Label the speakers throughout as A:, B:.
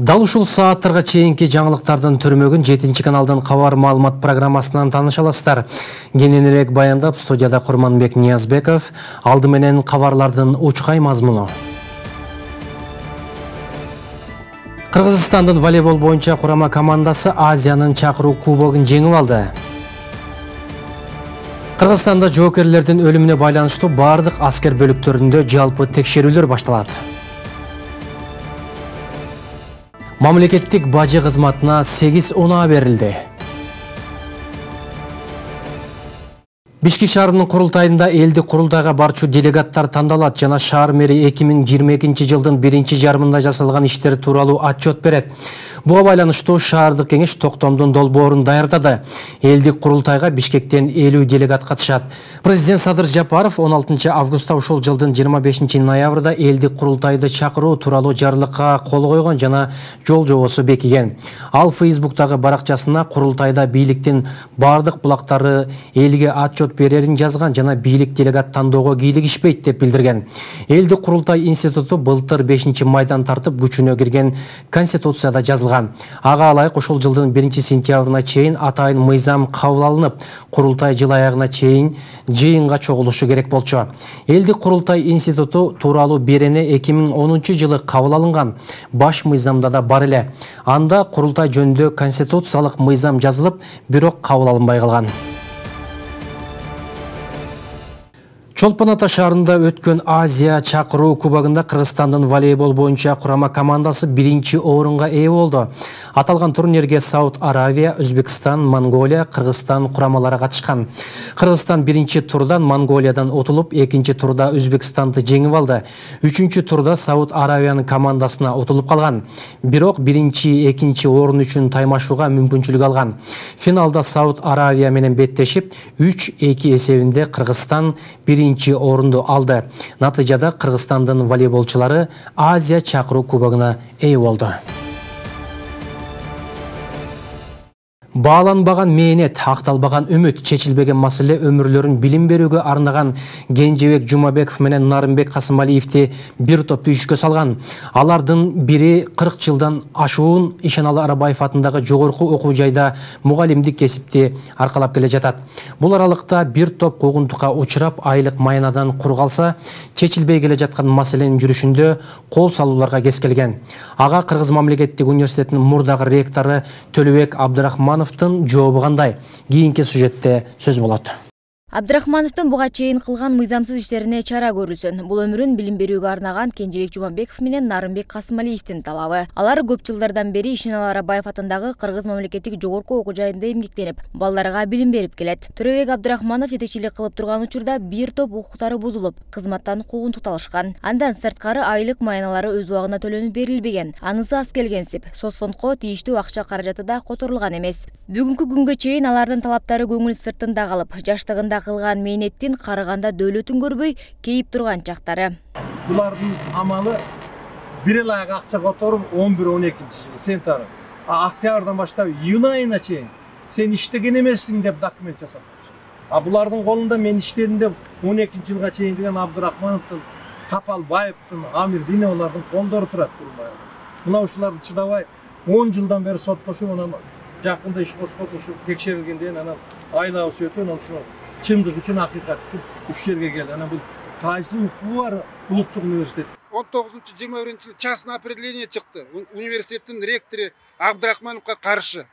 A: Дал ушул сааттарга чейинки жаңылыктардын түрмөгүн 7-каналдын кабар маалымат программасынан тааныша аласыздар. Кененирээк баяндап студияда Курманбек Ниязбеков. Алды менен кабарлардын учкай мазмуну. Кыргызстандын волейбол боюнча курама командасы Азиянын чакыруу кубогун жеңип алды. Кыргызстанда жоокерлердин өлүмүнө байланыштуу бардык аскер бөлүктөрүндө жалпы текшерүүлөр башталат. Мамлекеттик бажы кызматына 8 унаа берилди. Бишкек шаарынын курултайында элдик курултайга барчу делегаттар тандалат жана шаар мэри 2022-жылдын 1-жарымында жасалган иштер тууралуу отчет берет. Буга байланыштуу шаардык кеңеш токтомдун долбоорун даярдады. Элдик курултайга Бишкектен 50 делегат катышат. Президент Садыр Жапаров 16 августта ушул жылдын 25 ноябрда элдик курултайды чакыруу тууралуу жарлыкка кол койгон жана жол жобосу бекиген. Ал Facebook'тагы баракчасына курултайда бийликтин бардык булактары элге отчет берерин жазган жана бийлик делегат тандоого кийлигишпейт деп билдирген. Элдик курултай институту былтыр 5-майдан тартып күчүнө кирген Конституцияда жазылган. Ага алайык ушул жылдын 1-сентябрына чейин атайын мыйзам кабыл алынып, курултай жыл аягына чейин жыйынга чогулушу керек болчу. Элдик курултай институту тууралуу берене 2010-жылы кабыл алынган. Баш мыйзамда да бар эле. Анда курултай жөнүндө конституциялык мыйзам жазылып, бирок кабыл алынбай калган. Чолпон Ата шаарында өткөн Азия чакыруу кубогунда Кыргызстандын волейбол боюнча курама командасы 1-орунга ээ болду. Аталган турнирге Сауд Аравия, Өзбекстан, Монголия, Кыргызстан курамалары катышкан. Кыргызстан 1-турдан Монголиядан утулуп, 2-турда Өзбекстанды жеңип алды. 3-турда Сауд Аравиянын командасына утулуп калган. Бирок 1-2 орун үчүн таймашууга мүмкүнчүлүк алган. Финалда Сауд Аравия менен беттешип, 3-2 эсебинде Кыргызстан 1 орунду алды. Натыйжада Кыргызстандын волейболчулары Азия чакыруу кубогуна ээ болду. Бааланбаган мээнет, акталбаган үмүт, чечилбеген маселе өмүрлөрүн билим берүүгө арнаган Кенжебек Жумабеков менен Нарымбек Касымалиевди бир топ үйүшкө салган. Алардын бири 40 жылдан ашуун Ишеналы Арабаев атындагы жогорку окуу жайда мугалимдик кесипти аркалап келе жатат. Бул аралыкта бир топ куугунтукка учурап, айлык майнадан кур калса, чечилбей келе жаткан маселенин жүрүшүндө кол салууларга кескелген. Ага Кыргыз мамлекеттик университетинин мурдагы ректору Төлөбек Абдрахманов жообу кандай? Кийинки сюжетте сөз болот.
B: Абдрахмановдун буга чейин кылган мыйзамсыз иштерине чара көрүүсүн. Бул өмүрүн билим берүүгө арнаган Кенжебек Жумабеков менен Нарымбек Касымалиевдин талабы. Алар көп жылдардан бери Ишеналы Арабаев атындагы Кыргыз мамлекеттик жогорку окуу жайында эмгектенип, балдарга билим берип келет. Төлөбек Абдрахманов жетекчилик кылып турган учурда бир топ укуктары бузулуп, кызматтан куугунтукталышкан. Андан сырткары айлык майналары өз убагында төлөнүп берилбеген. Анысы аз келгенсип, соцфондко тийиштүү акча каражаты да которулган эмес. Бүгүнкү күнгө чейин алардын талаптары көңүл сыртында калып, жаштыгында кылган мээнеттин карыганда дөөлөтүн көрбөй кейип турган чактары.
C: Булардын амалы бир эле аяк акча которуп 11-12 жыл сентябрь. Октябрдан баштап июнь айына чейин сен иштеген эмессиң деп документ жасап. Булардын колунда мен иштедим деп 12 жылга чейин деген Абдрахмановдун, Капалбаевдин, Амирдиновлардын колдору турат. Мына ушуларды чыдабай 10 жылдан бери соттошуп, анан жакында иш кошкот ушул текшерилгенден анан айлабыз өтүп, анан ушул чындык үчүн, акыйкат үчүн уш жерге келди. Анан бул кайсы укугу бар улуттук университет.
D: 19-21 частное определение чыкты. Университеттин ректору Абдрахмановго каршы.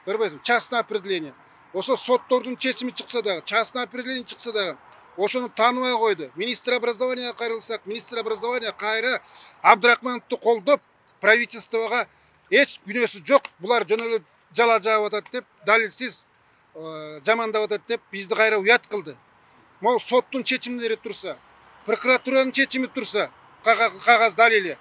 D: Көрбөйсүң, частное определение. Ошо соттордун чечими чыкса дагы, частное определение чыкса дагы, ошону тааныбай койду. Министр образования кайрылсак, министр образования кайра Абдрахмановду колдоп, правительствого эч күнөөсү жок, булар жөн эле жала жаап атат деп, далилсиз жамандап атат деп бизди кайра уят кылды. Могу соттун чечимдери турса, прокуратуранын чечими турса, кагаз далили,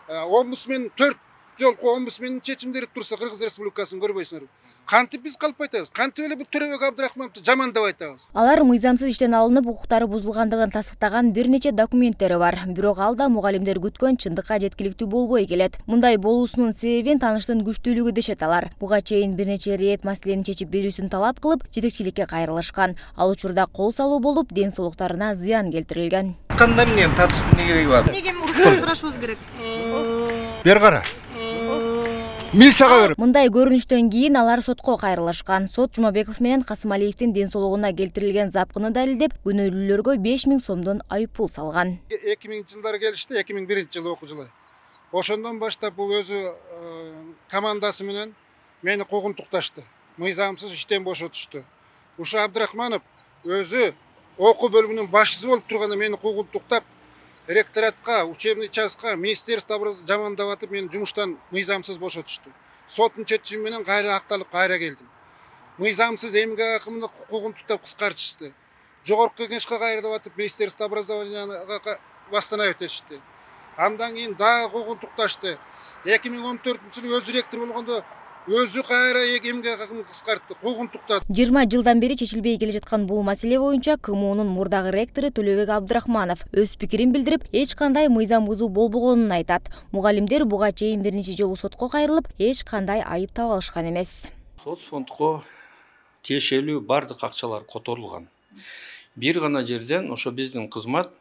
D: омбудсмен 4 жолку омбудсмендин чечимдери турса, Кыргыз Республикасынын көрбөйсүңөр. Кантип биз калып айтабыз? Кантип эле бул Төлөбек Абдрахмановду жамандап айтабыз?
B: Алар мыйзамсыз иштен алынып, укуктары бузулгандыгын тастыктаган бир нече документтери бар. Бирок ал да мугалимдер күткөн чындыкка жеткиликтүү болбой келет. Мындай болуусунун себебин тааныштын күчтүүлүгү дешет алар. Буга чейин бир нече рет маселени чечип берүүсүн талап кылып, жетекчиликке кайрылышкан. Ал учурда кол салуу болуп, ден соолуктарына зыян келтирилген.
E: Кандай эмне тартыштын кереги бар?
F: Неге сурашыбыз керек?
E: Бер кара.
D: милицияга берип.
B: Мындай көрүнүштөн кийин алар сотко кайрылышкан. Сот Жумабеков менен Касымалиевдин ден соолугуна келтирилген запкыны далилдеп, күнөөлүүлөргө 5000 сомдон айыппул салган.
D: 2000-жылдары келишти, 2001-жылы окуу жылы. Ошондон баштап бул өзү командасы менен мени куугунтукташты. Мыйзамсыз иштен бошотушту. Ушу Абдрахманов өзү окуу бөлүмүнүн башчысы болуп турганда мени куугунтуктап, ректоратка, учебный частка, министерство жамандап атып, мени жумуштан мыйзамсыз бошотушту. Соттун чечими менен кайра акталып кайра келдим. Мыйзамсыз эмгек акымды куугунтуктап кыскартышты. Жогорку кеңешке кайрылып атып, министерство образованияга восстановить этишти. Андан кийин дагы куугунтукташты. 2014-жылы өзү ректор болгондо өзү кайра эмгек акымын кыскартты, куугунтуктады.
B: 20 жылдан бери чечилбей келе жаткан бул маселе боюнча КМУнун мурдагы ректору Төлөбек Абдрахманов өз пикирин билдирип, эч кандай мыйзам бузуу болбогонун айтат. Мугалимдер буга чейин бир нече жолу сотко кайрылып, эч кандай айып таба алышкан эмес.
E: Соцфондко тиешелүү бардык акчалар которулган. Бир гана жерден ошо биздин кызмат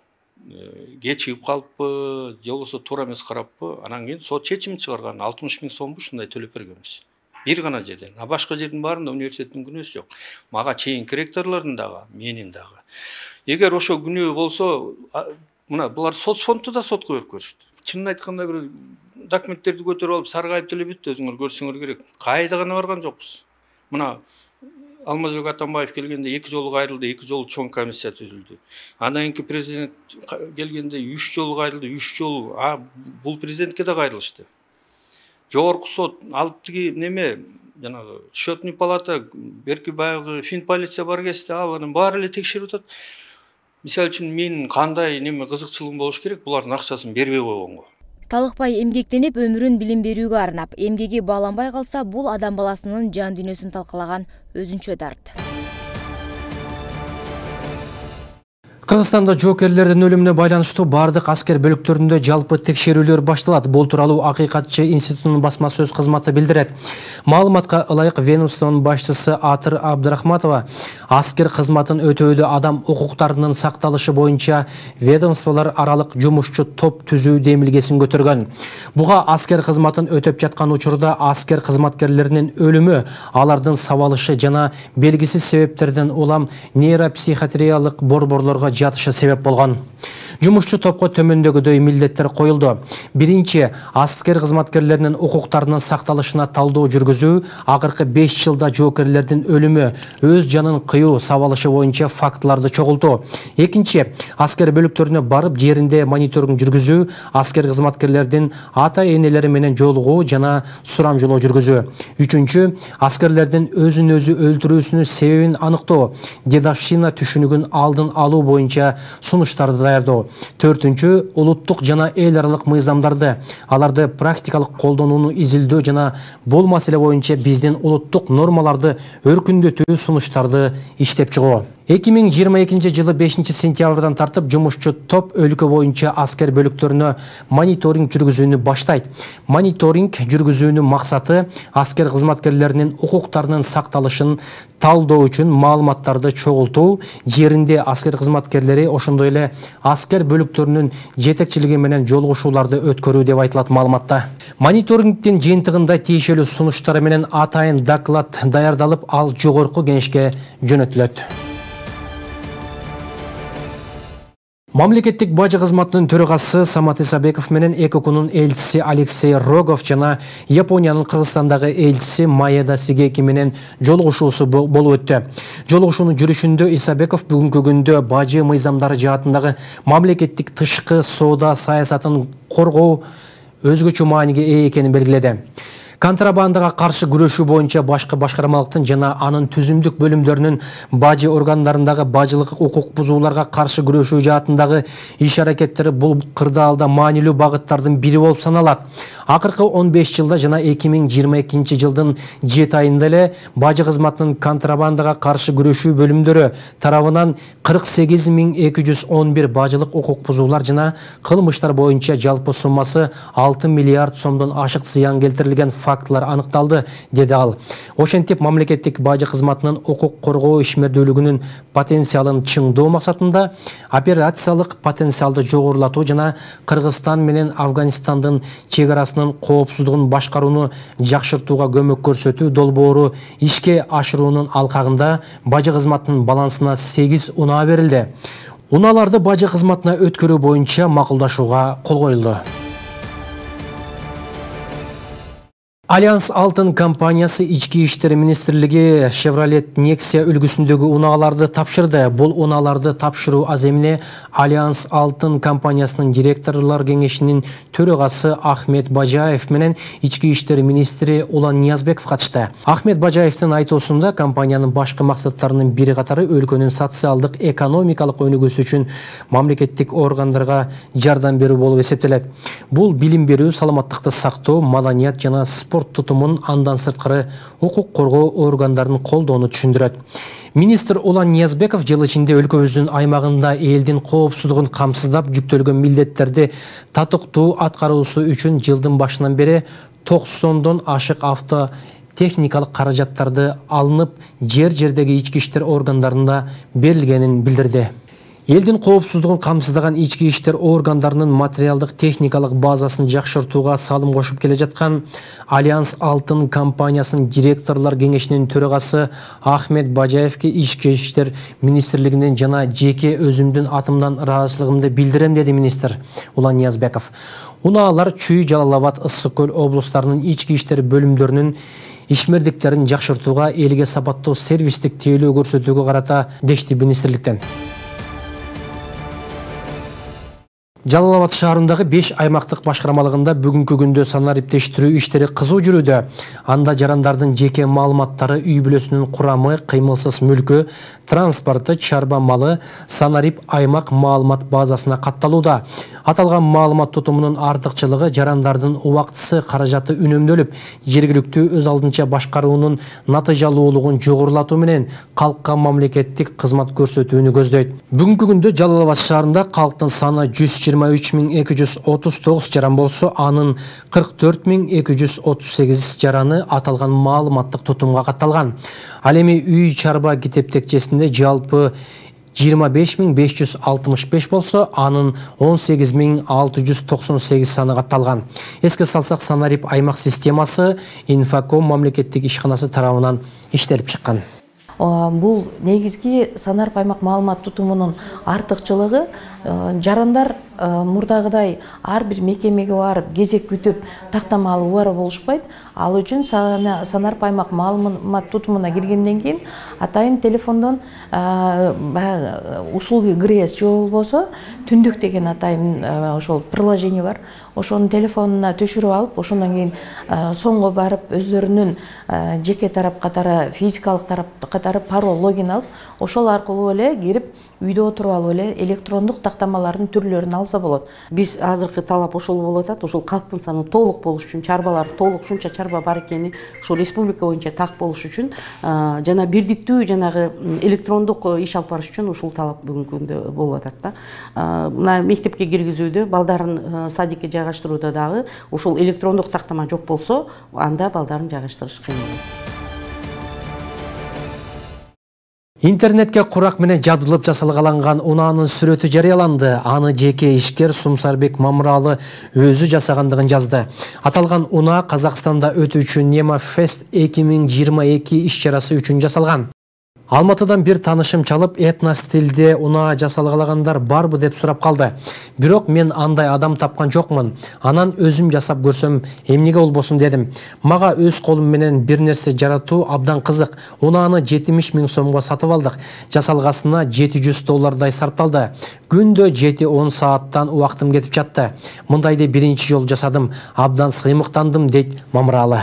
E: кечигип калыппы, же болбосо туура эмес караппы, анан кийин сот чечим чыгарган 60 000 сомбу ушундай төлөп бергенбиз. Бир гана жерден. А башка жердин баарында университеттин күнөөсү жок. Мага чейинки ректорлордун дагы, менин дагы. Эгер ошо күнөө болсо, мына булар соцфондду да сотко берип көрүштү. Чынын айтканда бир документтерди көтөрүп алып саргайып деле бүттү, өзүңөр көрсөңөр керек. Кайда гана барган жокпуз. Мына Алмазбек Атамбаев келгенде 2 жолу кайрылды, 2 жолу чоң комиссия түзүлдү. Андан кийин президент келгенде 3 жолу кайрылды, 3 жолу бул президентке да кайрылышты. Жогорку сот алып тиги неме жанагы счетный палата берки баягы финполиция бар кезде алардын баары эле текшерип атат. Мисалы үчүн менин кандай неме кызыкчылыгым болуш керек, булардын акчасын бербей койгонго.
B: Талыкпай эмгектенип өмүрүн билим берүүгө арнап, эмгеги бааланбай калса, бул адам баласынын жан дүйнөсүн талкалаган өзүнчө дарт.
A: Кыргызстанда жоокерлердин өлүмүнө байланыштуу бардык аскер бөлүктөрүндө жалпы текшерүүлөр башталат. Бул тууралуу Акыйкатчы институтунун басма сөз кызматы билдирет. Маалыматка ылайык ведомствонун башчысы Атыр Абдрахматова аскер кызматын өтөөдө адам укуктарынын сакталышы боюнча ведомстволор аралык жумушчу топ түзүү демилгесин көтөргөн. Буга аскер кызматын өтөп жаткан учурда аскер кызматкерлеринин өлүмү, алардын сабалышы жана белгисиз себептерден улам нейропсихиатриялык борборлорго жатышы себеп болгон. Жумушчу топко төмөндөгүдөй милдеттер коюлду. Биринчи, аскер кызматкерлеринин укуктарынын сакталышына талдоо жүргүзүү, акыркы 5 жылда жоокерлердин өлүмү, өз жанын кыюу сабалышы боюнча фактыларды чогултуу. Экинчи, аскер бөлүктөрүнө барып жеринде мониторинг жүргүзүү, аскер кызматкерлердин ата-энелери менен жолугуу жана сурамжылоо жүргүзүү. Үчүнчү, аскерлердин өзүн өзү өлтүрүүсүнүн себебин аныктоо, дедовщина түшүнүгүн алдын алуу боюнча сунуштарды даярдоо. Төртүнчү, улуттук жана эл аралык мыйзамдарды, аларды практикалык колдонууну изилдөө жана бул маселе боюнча биздин улуттук нормаларды өркүндөтүү сунуштарды иштеп чыгуу. 2022 жылы 5 сентябрдан тартып жумушчу топ өлкө боюнча аскер бөлүктөрүнө мониторинг жүргүзүүнү баштайт. Мониторинг жүргүзүүнүн максаты аскер кызматкерлеринин укуктарынын сакталышын талдоо үчүн маалыматтарды чогултуу, жеринде аскер кызматкерлери ошондой эле аскер бөлүктөрүнүн жетекчилиги менен жолугушууларды өткөрүү деп айтылат маалыматта. Мониторингдин жыйынтыгында тиешелүү сунуштары менен атайын доклад даярдалып, ал жогорку кеңешке жөнөтүлөт. Мамлекеттик бажы кызматынын төрагасы Самат Исабеков менен ЭКОКунун элчиси Алексей Рогов жана Япониянын Кыргызстандагы элчиси Маеда Сигеки менен жолугушуусу болуп өттү. Жолугушуунун жүрүшүндө Исабеков бүгүнкү күндө бажы мыйзамдары жаатындагы мамлекеттик тышкы соода саясатын коргоо өзгөчө мааниге ээ экенин белгиледи. Контрабандага каршы күрөшүү боюнча башкы башкармалыктын жана анын түзүмдүк бөлүмдөрүнүн бажы органдарындагы бажылык укук бузууларга каршы күрөшүү жаатындагы иш-аракеттери бул кырдаалда маанилүү багыттардын бири болуп саналат. Акыркы 15 жылда жана 2022 жылдын 7 айында эле бажы кызматынын контрабандага каршы күрөшүү бөлүмдөрү тарабынан 48211 бажылык укук бузуулар жана кылмыштар боюнча жалпы суммасы 6 миллиард сомдон ашык зыян келтирилген фактылар аныкталды, деди ал. Ошентип мамлекеттик бажы кызматынын укук коргоо ишмердүүлүгүнүн потенциалын чыңдоо максатында операциялык потенциалды жогорулатуу жана Кыргызстан менен Афганистандын чегарасынын коопсуздугун башкарууну жакшыртууга көмөк көрсөтүү долбоору ишке ашыруунун алкагында бажы кызматынын балансына 8 унаа берилди. Унааларды бажы кызматына өткөрүү боюнча макулдашууга кол коюлду. Альянс Алтын компаниясы Ички иштер министрлиги Chevrolet Nexia үлгүсүндөгү унааларды тапшырды. Бул унааларды тапшыруу аз эмне Альянс Алтын компаниясынын директорлор кеңешинин төрөгасы Ахмет Бажаев менен Ички иштер министри Улан Ниязбеков катышты. Ахмет Бажаевдин айтуусунда компаниянын башкы максаттарынын бири катары өлкөнүн социалдык экономикалык өнүгүүсү үчүн мамлекеттик органдарга жардам берүү болуп эсептелет. Бул билим берүү, саламаттыкты сактоо, маданият жана спорт тутумун андан сырткары укук коргоо органдарын колдоону түшүндүрөт. Министр Улан Ниязбеков жыл ичинде өлкөбүздүн аймагында элдин коопсуздугун камсыздап жүктөлгөн милдеттерди татыктуу аткаруусу үчүн жылдын башынан бери 90дон ашык авто техникалык каражаттарды алынып, жер-жердеги ички иштер органдарында берилгенин билдирди. Элдин коопсуздугун камсыздаган ички иштер органдарынын материалдык техникалык базасын жакшыртууга салым кошуп келе жаткан Альянс Алтын компаниясынын директорлор кеңешинин төрөгасы Ахмет Бажаевке ички иштер министрлигинин жана жеке өзүмдүн атымдан ыраазычылыгымды билдирем, деди министр Улан Ниязбеков. Унаалар Чүй, Жалал Абад, Ысык Көл облустарынын ички иштер бөлүмдөрүнүн ишмердиктерин жакшыртууга, элге сапаттуу сервистик тейлөө көрсөтүүгө карата дешти министрликтен. Жалал Абад шаарындагы 5 аймактык башкармалыгында бүгүнкү күндө санариптештирүү иштери кызуу жүрүүдө. Анда жарандардын жеке маалыматтары, үй бүлөсүнүн курамы, кыймылсыз мүлкү, транспорты, чарба малы санарип аймак маалымат базасына катталууда. Аталган маалымат тутумунун артыкчылыгы жарандардын убактысы, каражаты үнөмдөлүп, жергиликтүү өз алдынча башкаруунун натыйжалуулугун жогорулатуу менен калкка мамлекеттик кызмат көрсөтүүнү көздөйт. Бүгүнкү күндө Жалал Абад шаарында калктын саны 123.239 жаран болсо, анын 44.238 жараны аталган маалыматтык тутумга катталган. Ал эми үй чарба китептекчесинде жалпы 25.565 болсо, анын 18.698 саны катталган. Эске салсак, санарип аймак системасы Инфоком мамлекеттик ишканасы тарабынан иштелип чыккан.
F: Бул негизги санарип аймак маалымат тутумунун артыкчылыгы, жарандар мурдагыдай ар бир мекемеге барып кезек күтүп тактамалы убара болушпайт. Ал үчүн санарип аймак маалымат тутумуна киргенден кийин атайын телефондон услуги ГРЭС же болбосо түндүк деген атайын ошол приложение бар. Ошонун телефонуна түшүрүп алып, ошондон кийин соңго барып өздөрүнүн жеке тарап катары, физикалык тарап катары пароль, логин алып, ошол аркылуу эле кирип үйдө отуруп алып эле электрондук тактамалардын түрлөрүн алса болот. Биз азыркы талап ошол болуп атат. Ошол калктын саны толук болуш үчүн, чарбалар толук, ушунча чарба бар экени, ошол республика боюнча так болуш үчүн жана бирдиктүү жанагы электрондук иш алып барыш үчүн ушул талап бүгүнкү күндө болуп атат да. Мына мектепке киргизүүдө, балдарын садикке жайгаштырууда дагы ушул электрондук тактама жок болсо, анда балдарын жайгаштырыш кыйын болот.
A: Интернетке курак менен жабдылып жасалгаланган унаанын сүрөтү жарыяланды. Аны жеке ишкер Сумсарбек Мамыралы өзү жасагандыгын жазды. Аталган унаа Казакстанда өтүүчү Нема Фест 2022 иш-чарасы үчүн жасалган. Алматыдан бир танышым чалып, этно стилде унаа жасалгалагандар барбы деп сурап калды. Бирок мен андай адам тапкан жокмун. Анан өзүм жасап көрсөм, эмнеге болбосун дедим. Мага өз колум менен бир нерсе жаратуу абдан кызык. Унааны 70 000 сомго сатып алдык. Жасалгасына $700 сарпталды. Күндө 7-10 сааттан убактым кетип жатты. Мындайды биринчи жолу жасадым. Абдан сыймыктандым, дейт Мамыралы.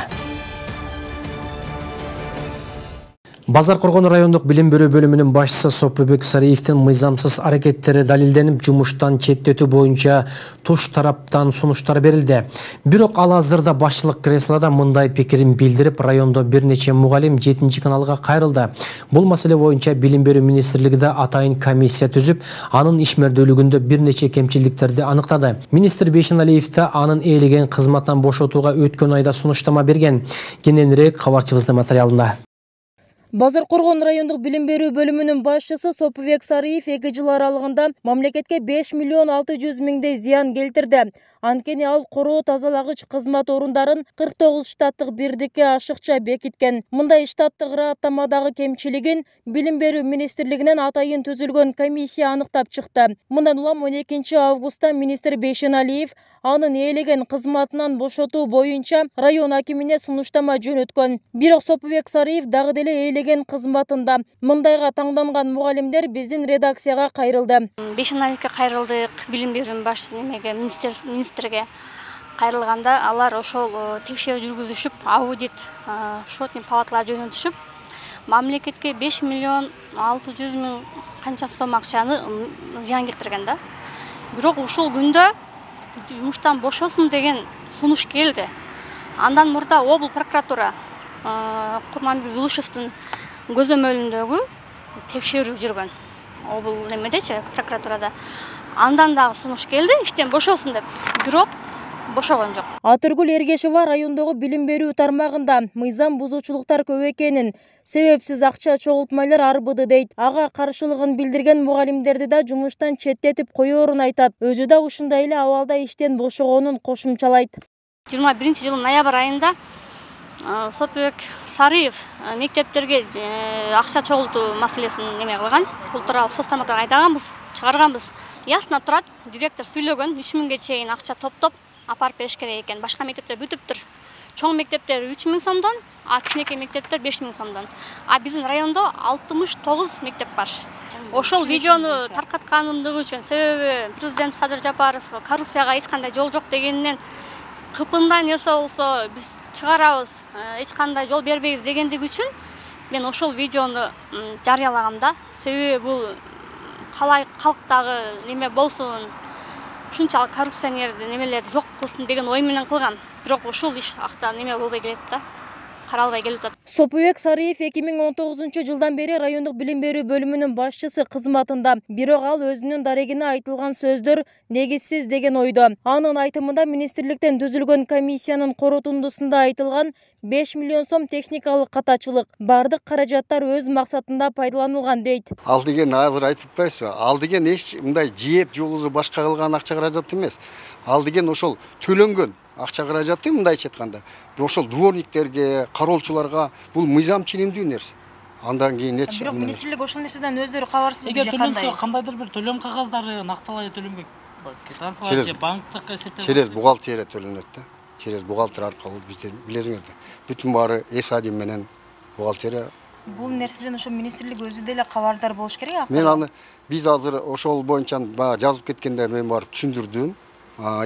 A: Базар Коргон райондук билим берүү бөлүмүнүн башчысы Сопубек Сариевдин мыйзамсыз аракеттери далилденип, жумуштан четтетүү боюнча туш тараптан сунуштар берилди. Бирок ал азырда башчылык креслода мындай пикирин билдирип, райондо бир нече мугалим 7 каналга кайрылды. Бул маселе боюнча билим берүү министрлигиде атайын комиссия түзүп, анын ишмердүүлүгүндө бир нече кемчиликтерди аныктады. Министр Бейшеналиев да анын ээлеген кызматтан бошотууга өткөн айда сунуштама берген. Кененирээк кабарчыбыздын материалында.
G: Базар Коргон райондук билим берүү бөлүмүнүн башчысы Сопубек Сариев 2 жыл аралыгында мамлекетке 5 миллион 600 миңдей зыян келтирди. Анткени ал короо тазалагыч кызмат орундарын 49 штаттык бирдикке ашыкча бекиткен. Мындай штаттык ыраттамадагы кемчилигин билим берүү министрлигинен атайын түзүлгөн комиссия аныктап чыкты. Мындан улам 12 августта министр Бейшеналиев анын ээлеген кызматынан бошотуу боюнча район акимине сунуштама жөнөткөн. Бирок Сопубек Сариев дагы деле ээлеген кызматында. Мындайга таңданган мугалимдер биздин редакцияга кайрылды.
H: Бейшеналиевке кайрылдык, билим берүүнүн башчысы немеге министрге кайрылганда алар ошол текшерүү жүргүзүшүп, аудит счетный палаталар жөнөтүшүп, мамлекетке 5 миллион 600 миң канча сом акчаны зыян келтирген да. Бирок ушул күндө жумуштан бошосун деген сунуш келди. Андан мурда обл прокуратура Курманбек Зулушевдин көзөмөлүндөгү текшерүү жүргөн. Обл немедечи прокуратурада. Андан дагы сунуш келди, иштен бошосун деп. Бирок бошогон жок.
G: Атыргүл Эргешева райондогу билим берүү тармагында мыйзам бузуучулуктар көп экенин, себепсиз акча чогултмалар арбыды дейт. Ага каршылыгын билдирген мугалимдерди да жумуштан четтетип коёрун айтат. Өзү да ушундай эле абалда иштен бошогонун кошумчалайт.
H: 21-жылдын ноябрь айында Сопубек Сариев мектептерге акча чогултуу маселесин неме кылган. Бул тууралуу соц тармактарга айдаганбыз, чыгарганбыз. Ясно турат, директор сүйлөгөн, 3 миңге чейин акча топтоп апарып бериш керек экен. Башка мектептер бүтүптүр. Чоң мектептер 3 миң сомдон, а кичинекей мектептер 5 миң сомдон. А биздин райондо 69 мектеп бар. Ошол видеону таркатканымдыгы үчүн, себеби президент Садыр Жапаров коррупцияга эч кандай жол жок дегенинен кыпындай нерсе болсо биз чыгарабыз, эч кандай жол бербейбиз дегендиги үчүн мен ошол видеону жарыялагам. Себеби бул калай калктагы неме болсун, ушунчалык коррупционерди немелерди жок кылсын деген ой менен кылгам. Бирок ушул иш акта неме болбой келет да. Каралбай келип атат.
G: Сопубек Сариев 2019 жылдан бери райондук билим берүү бөлүмүнүн башчысы кызматында. Бирок ал өзүнүн дарегине айтылган сөздөр негизсиз деген ойдо. Анын айтымында министрликтен түзүлгөн комиссиянын корутундусунда айтылган 5 миллион сом техникалык катачылык, бардык каражаттар өз максатында пайдаланылган дейт.
I: Ал деген азыр айтып атпайсызбы? Ал деген эч мындай жеп жолузу башка кылган акча каражат эмес. Ал деген ошол төлөнгөн акча каражаты мындайча айтканда. Ошол дворниктерге, кароолчуларга бул мыйзам ченемдүү нерсе. Андан кийин нече.
G: Бирок министрлик ошол нерседен өздөрү кабарсыз же кандай?
J: Кандайдыр бир төлөм кагаздары накталай төлөнбөк. Банктык эсептер.
I: Через бухгалтерия төлөнөт да. Через бухгалтер аркылуу биздер билесиңер да. Бүтүн баары эс-адим менен бухгалтерия.
G: Бул нерседен ошо министрлик өзү деле кабардар болуш керек.
I: Мен аны биз азыр ошол боюнча жазып кеткенде мен барып түшүндүрдүм.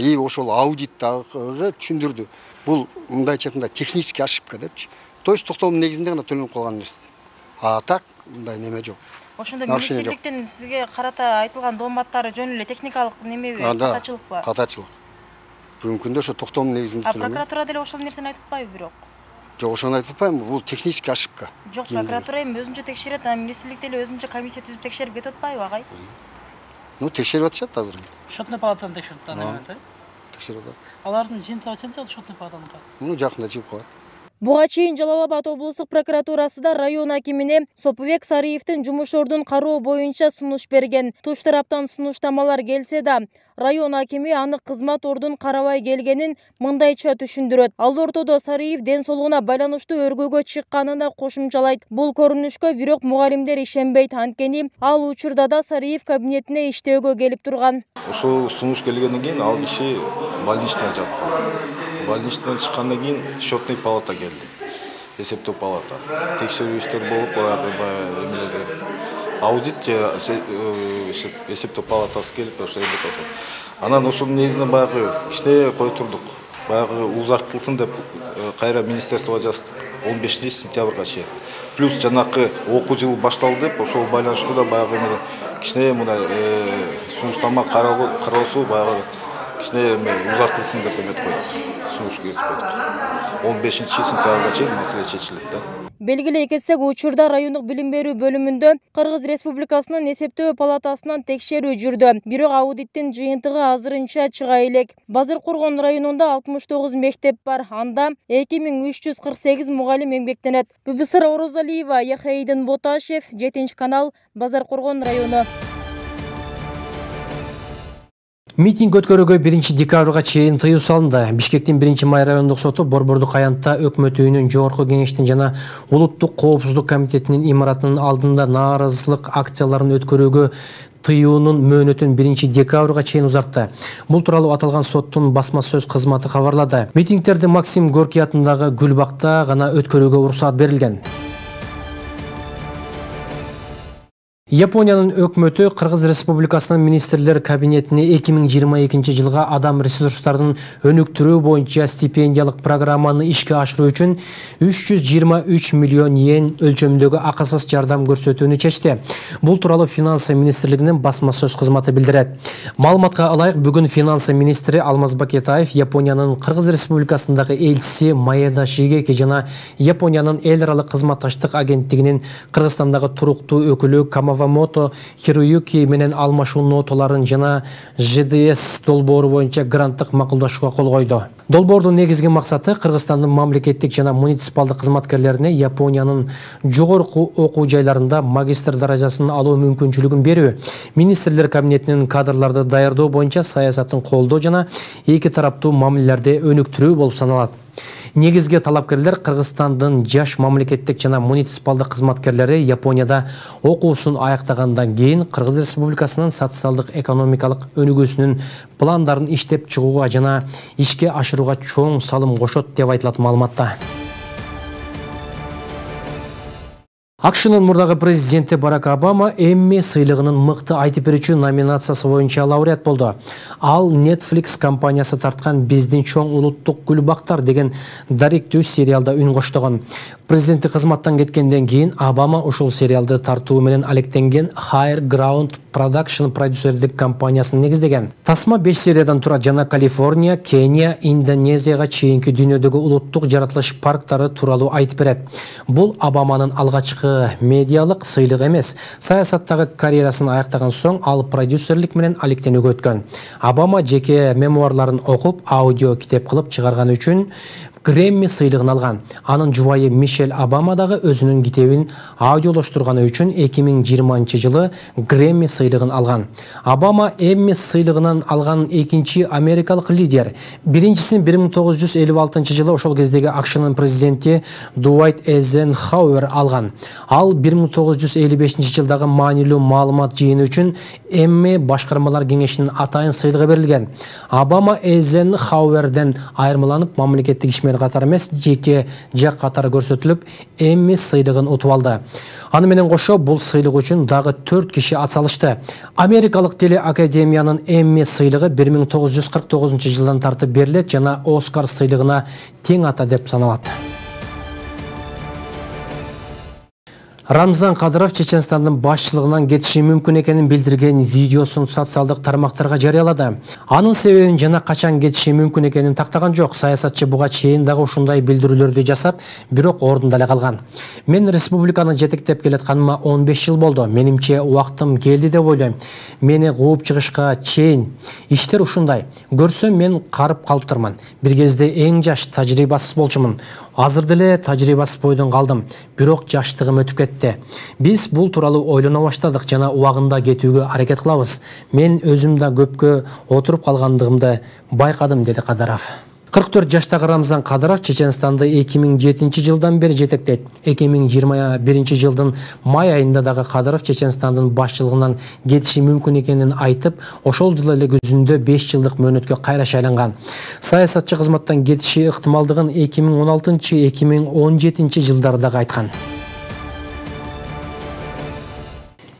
I: И ошол аудиттагы түшүндүрдү. Бул мындайча айтканда технический ошибка депчи. То есть токтоомдун негизинде гана төлөнүп калган нерсе. А так мындай неме жок.
G: Ошондо министрликтен сизге карата айтылган дооматтары жөн эле техникалык немеби, катачылыкпы?
I: Катачылык. Бүгүнкү күндө ошо токтоомдун негизинде төлөнөт.
G: А прокуратура деле ошол нерсени айтып атпайбы бирок?
I: Жок, ошону айтып атпайм, бул технический ошибка.
G: Жок, прокуратура эми өзүнчө текшерет, а министрлик деле өзүнчө комиссия түзүп текшерип кетип атпайбы, агай?
I: Ну, текшерип атышат азыр.
J: Счетный палатаны текшерип атат.
I: Текшерип атат.
J: Алардын жыйынтыгы канча счетный палатаныкы?
I: Ну, жакында чыгып калат.
G: Буга чейин Жалал Абад облустук прокуратурасы да район акимине Сопубек Сариевдин жумуш ордун кароо боюнча сунуш берген. Туш тараптан сунуштамалар келсе да, район акими аны кызмат ордун карабай келгенин мындайча түшүндүрөт. Ал ортодо Сариев ден соолугуна байланыштуу өргөгө чыкканын да кошумчалайт. Бул көрүнүшкө бирок мугалимдер ишенбейт, анткени ал учурда да Сариев кабинетине иштөөгө келип турган.
K: Ошол сунуш келгенден кийин ал киши больничныйга жатты. Больничныйдан чыккандан кийин счетный палата келди. Эсептөө палата. Текшерүү иштер болуп, эмелер аудит эсептөө палатасы келип ошо эметет. Анан ошонун негизинен баягы кичине кой турдук. баягы узартылсын деп кайра министерствого жазды 15 сентябрга чейин. Плюс жанакы окуу жылы башталды деп ошол байланыштуу да баягы кичине мына сунуштама кароосу баягы кичине узартылсын деп эмет койдук. Сунуш кесип койдук. 15 сентябрга чейин маселе чечилет да.
G: Белгилей кетсек, учурда райондук билим берүү бөлүмүндө Кыргыз Республикасынын эсептөө палатасынан текшерүү жүрдү. Бирок аудиттин жыйынтыгы азырынча чыга элек. Базар Коргон районунда 69 мектеп бар. Анда 2348 мугалим эмгектенет. Бүбүсара Орозалиева, Яхейдин Боташев, 7 канал, Базар Коргон району.
A: Митинг өткөрүүгө 1 декабрга чейин тыюу салынды. Бишкектин 1 май райондук соту Борбордук аянтта өкмөт үйүнүн жогорку кеңештин жана улуттук коопсуздук комитетинин имаратынын алдында нааразычылык акцияларын өткөрүүгө тыюунун мөөнөтүн 1 декабрга чейин узартты. Бул тууралуу аталган соттун басма сөз кызматы кабарлады. Митингтерди Максим Горький атындагы Гүлбакта гана өткөрүүгө уруксат берилген. Япониянын өкмөтү Кыргыз Республикасынын министрлер кабинетине 2022 жылга адам ресурстарын өнүктүрүү боюнча стипендиялык программаны ишке ашыруу үчүн 323 миллион йен өлчөмүндөгү акысыз жардам көрсөтүүнү чечти. Бул тууралуу Финансы министрлигинин басма сөз кызматы билдирет. Маалыматка ылайык, бүгүн Финансы министри Алмазбек Атаев Япониянын Кыргыз Республикасындагы элчиси Маэда Шигеки жана Япониянын эл аралык кызматташтык агенттигинин Кыргызстандагы туруктуу өкүлү Камавамото Хироюки менен алмашуу ноталарын жана ЖДС долбоору боюнча гранттык макулдашууга кол койду. Долбоордун негизги максаты Кыргызстандын мамлекеттик жана муниципалдык кызматкерлерине Япониянын жогорку окуу жайларында магистр даражасын алуу мүмкүнчүлүгүн берүү, министрлер кабинетинин кадрларды даярдоо боюнча саясатын колдоо жана эки тараптуу мамилелерди өнүктүрүү болуп саналат. Негизги талапкерлер Кыргызстандын жаш мамлекеттик жана муниципалдык кызматкерлери Японияда окуусун аяктагандан кийин Кыргыз Республикасынын социалдык экономикалык өнүгүүсүнүн пландарын иштеп чыгууга жана ишке ашырууга чоң салым кошот деп айтылат маалыматта. АКШнын мурдагы президенти Барак Обама Эмми сыйлыгынын мыкты айтып берүүчү номинациясы боюнча лауреат болду. Ал Netflix компаниясы тарткан «Биздин чоң улуттук гүлбактар» деген даректүү сериалда үн коштогон. Президенти кызматтан кеткенден кийин Обама ушул сериалды тартуу менен алектенген Higher Ground Production продюсерлик компаниясын негиздеген. Тасма 5 сериядан турат жана Калифорния, Кения, Индонезияга чейинки дүйнөдөгү улуттук жаратылыш парктары тууралуу айтып берет. Бул Обаманын алгачкы медиалык сыйлык эмес. Саясаттагы карьерасын аяктаган соң ал продюсерлик менен алектенүүгө өткөн. Обама жеке мемуарларын окуп, аудио китеп кылып чыгарганы үчүн Грэмми сыйлыгын алган. Анын жубайы Мишель Обама дагы өзүнүн китебин аудиолоштурганы үчүн 2020 жылы Грэмми сыйлыгын алган. Обама Эмми сыйлыгынан алган экинчи америкалык лидер. Биринчисин 1956 жылы ошол кездеги АКШнын президенти Дуайт Эйзенхауэр алган. Ал 1955 жылдагы маанилүү маалымат жыйыны үчүн Эмми башкармалар кеңешинин атайын сыйлыгы берилген. Обама Эйзенхауэрден айырмаланып мамлекеттик ишмер катары эмес, жеке жак катары көрсөтүлүп, Эмми сыйлыгын утуп алды. Аны менен кошо бул сыйлык үчүн дагы 4 киши атсалышты. Америкалык телеакадемиянын Эмми сыйлыгы 1949 жылдан тартып берилет жана Оскар сыйлыгына тең ата деп саналат. Рамзан Кадыров Чеченстандын башчылыгынан кетиши мүмкүн экенин билдирген видеосун социалдык тармактарга жарыялады. Анын себебин жана качан кетиши мүмкүн экенин тактаган жок. Саясатчы буга чейин дагы ушундай билдирүүлөрдү жасап, бирок ордунда эле калган. Мен республиканы жетектеп келатканыма 15 жыл болду. Менимче убактым келди деп ойлойм. Мени кууп чыгышка чейин иштер ушундай. Көрсөм мен карып калыптырмын. Бир кезде эң жаш тажрыйбасыз болчумун. Азыр деле тажрыйбасыз бойдон калдым. Бирок жаштыгым өтүп кетти. Биз бул тууралуу ойлоно баштадык жана убагында кетүүгө аракет кылабыз. Мен өзүм да көпкө отуруп калгандыгымды байкадым, деди Кадыров. 44 жаштагы Рамзан Кадыров Чеченстанды 2007 жылдан бери жетектейт. 2021 жылдын май айында дагы Кадыров Чеченстандын башчылыгынан кетиши мүмкүн экенин айтып, ошол жылы эле күзүндө 5 жылдык мөөнөткө кайра шайланган. Саясатчы кызматтан кетиши ыктымалдыгын 2016-2017 жылдарда айткан.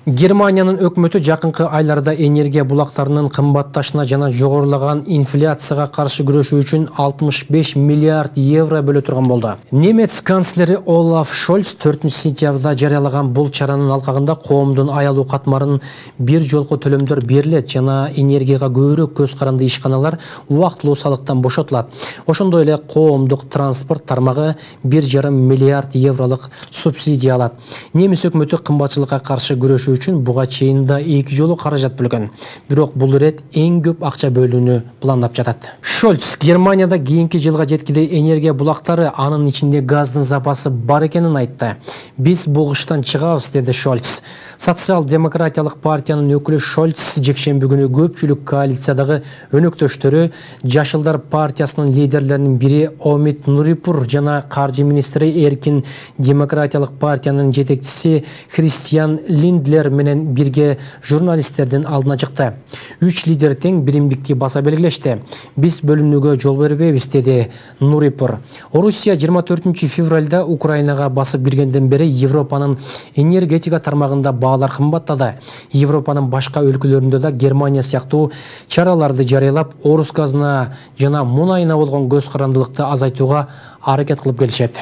A: Германиянын өкмөтү жакынкы айларда энергия булактарынын кымбатташына жана жогорулаган инфляцияга каршы күрөшүү үчүн 65 миллиард евро бөлө турган болду. Немец канцлери Олаф Шольц 4-сентябрда жарыялаган бул чаранын алкагында коомдун аялуу катмарын бир жолку төлөмдөр берилет жана энергияга көбүрөөк көз каранды ишканалар убактылуу салыктан бошотулат. Ошондой эле коомдук транспорт тармагы 1,5 миллиард евролук субсидия алат. Немис өкмөтү кымбатчылыкка каршы күрөшүү үчүн буга чейин да 2 жолу каражат бөлгөн. Бирок бул ирет эң көп акча бөлүүнү пландап жатат. Шольц Германияда кийинки жылга жеткидей энергия булактары, анын ичинде газдын запасы бар экенин айтты. Биз бул кыштан чыгабыз, деди Шольц. Социал-демократиялык партиянын өкүлү Шольц жекшемби күнү көпчүлүк коалициядагы өнөктөштөрү, Жашылдар партиясынын лидерлеринин бири Омид Нурипур жана каржы министри Эркин демократиялык партиянын жетекчиси Христиан Линдлер менен бирге журналисттердин алдына чыкты. 3 лидер тең биримдикти баса белгилешти. Биз бөлүнүүгө жол бербейбиз, деди Нурипур. Орусия 24 февралда Украинага басып киргенден бери Европанын энергетика тармагында баалар кымбаттады. Европанын башка өлкөлөрүндө да Германия сыяктуу чараларды жарыялап, орус газына жана мунайына болгон көз карандылыкты азайтууга аракет кылып келишет.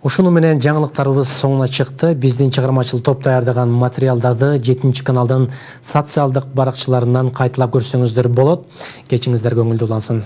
A: Ушуну менен жаңылыктарыбыз соңуна чыкты. Биздин чыгармачыл топ даярдаган материалдарды 7 каналдын социалдык баракчаларынан кайталап көрсөңүздөр болот. Кечиңиздер көңүлдүү улансын.